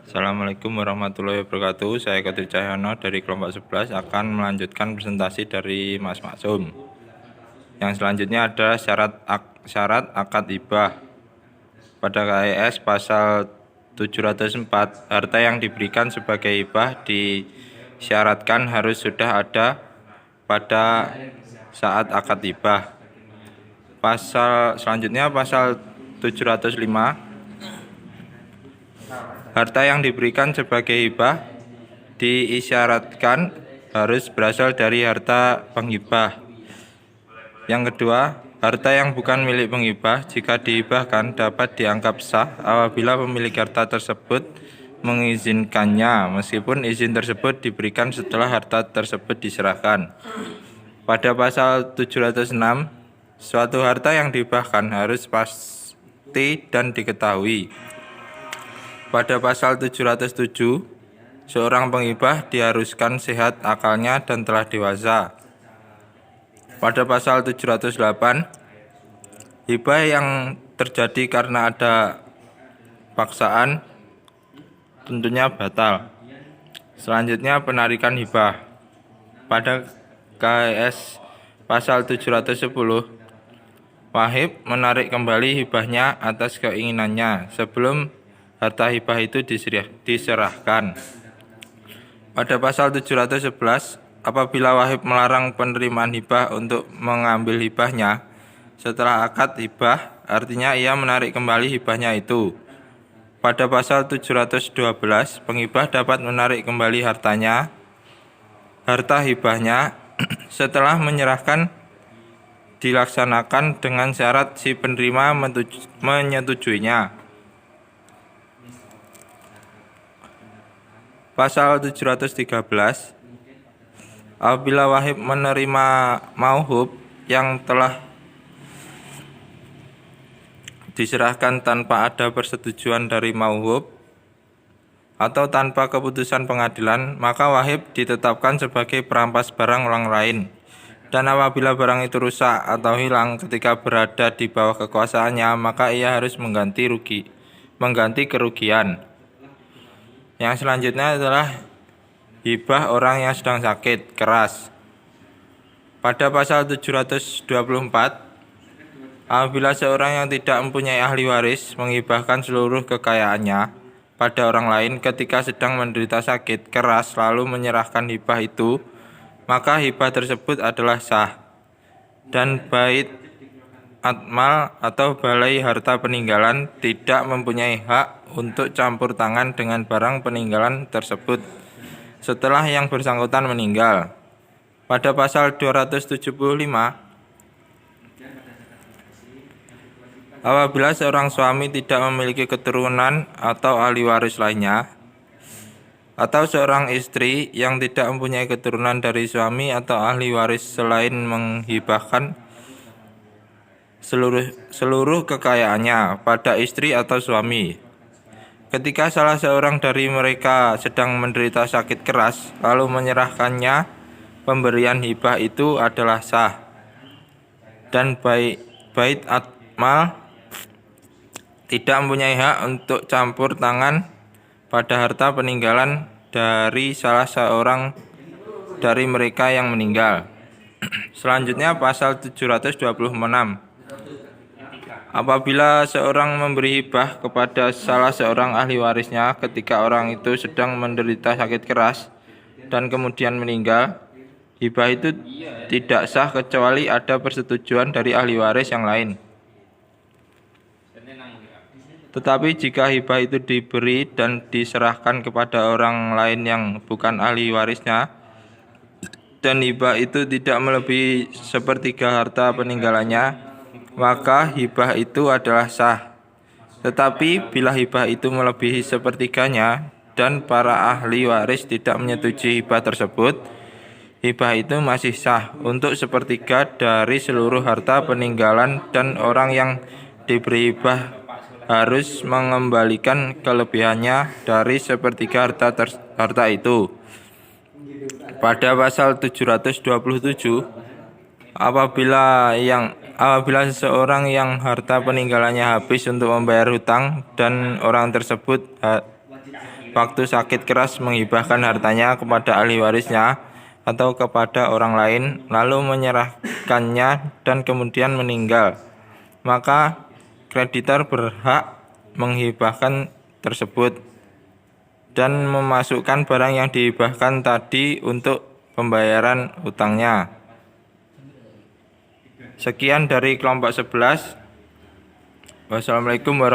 Assalamualaikum warahmatullahi wabarakatuh. Saya Kodri Cahyono dari kelompok 11 akan melanjutkan presentasi dari Mas Maksum. Yang selanjutnya ada syarat akad hibah. Pada KIS pasal 704, harta yang diberikan sebagai hibah disyaratkan harus sudah ada pada saat akad hibah. Selanjutnya pasal 705, harta yang diberikan sebagai hibah diisyaratkan harus berasal dari harta penghibah. Yang kedua, harta yang bukan milik penghibah jika dihibahkan dapat dianggap sah apabila pemilik harta tersebut mengizinkannya, meskipun izin tersebut diberikan setelah harta tersebut diserahkan. Pada pasal 706, suatu harta yang dihibahkan harus pasti dan diketahui. Pada pasal 707, seorang penghibah diharuskan sehat akalnya dan telah dewasa. Pada pasal 708, hibah yang terjadi karena ada paksaan tentunya batal. Selanjutnya penarikan hibah. Pada KIS pasal 710, wahib menarik kembali hibahnya atas keinginannya sebelum harta hibah itu diserahkan. Pada pasal 711, apabila wahib melarang penerimaan hibah untuk mengambil hibahnya setelah akad hibah, artinya ia menarik kembali hibahnya itu. Pada pasal 712, penghibah dapat menarik kembali harta hibahnya setelah menyerahkan dilaksanakan dengan syarat si penerima menyetujuinya. Pasal 713, apabila wahib menerima mauhub yang telah diserahkan tanpa ada persetujuan dari mauhub atau tanpa keputusan pengadilan, maka wahib ditetapkan sebagai perampas barang orang lain. Dan apabila barang itu rusak atau hilang ketika berada di bawah kekuasaannya, maka ia harus mengganti kerugian. Yang selanjutnya adalah hibah orang yang sedang sakit keras. Pada pasal 724, apabila seorang yang tidak mempunyai ahli waris menghibahkan seluruh kekayaannya pada orang lain ketika sedang menderita sakit keras lalu menyerahkan hibah itu, maka hibah tersebut adalah sah. Dan bait atmal atau balai harta peninggalan tidak mempunyai hak untuk campur tangan dengan barang peninggalan tersebut setelah yang bersangkutan meninggal. Pada pasal 275, apabila seorang suami tidak memiliki keturunan atau ahli waris lainnya, atau seorang istri yang tidak mempunyai keturunan dari suami atau ahli waris selain menghibahkan seluruh kekayaannya pada istri atau suami, ketika salah seorang dari mereka sedang menderita sakit keras lalu menyerahkannya, pemberian hibah itu adalah sah. Dan bait atmal tidak mempunyai hak untuk campur tangan pada harta peninggalan dari salah seorang dari mereka yang meninggal. Selanjutnya pasal 726, apabila seorang memberi hibah kepada salah seorang ahli warisnya ketika orang itu sedang menderita sakit keras dan kemudian meninggal, hibah itu tidak sah kecuali ada persetujuan dari ahli waris yang lain. Tetapi jika hibah itu diberi dan diserahkan kepada orang lain yang bukan ahli warisnya, dan hibah itu tidak melebihi sepertiga harta peninggalannya, maka hibah itu adalah sah. Tetapi bila hibah itu melebihi sepertiganya dan para ahli waris tidak menyetujui hibah tersebut, hibah itu masih sah untuk sepertiga dari seluruh harta peninggalan, dan orang yang diberi hibah harus mengembalikan kelebihannya dari sepertiga harta itu. Pada pasal 727, apabila seseorang yang harta peninggalannya habis untuk membayar hutang dan orang tersebut waktu sakit keras menghibahkan hartanya kepada ahli warisnya atau kepada orang lain, lalu menyerahkannya dan kemudian meninggal, maka kreditor berhak menghibahkan tersebut dan memasukkan barang yang dihibahkan tadi untuk pembayaran hutangnya. Sekian dari kelompok 11. Wassalamualaikum warahmatullahi wabarakatuh.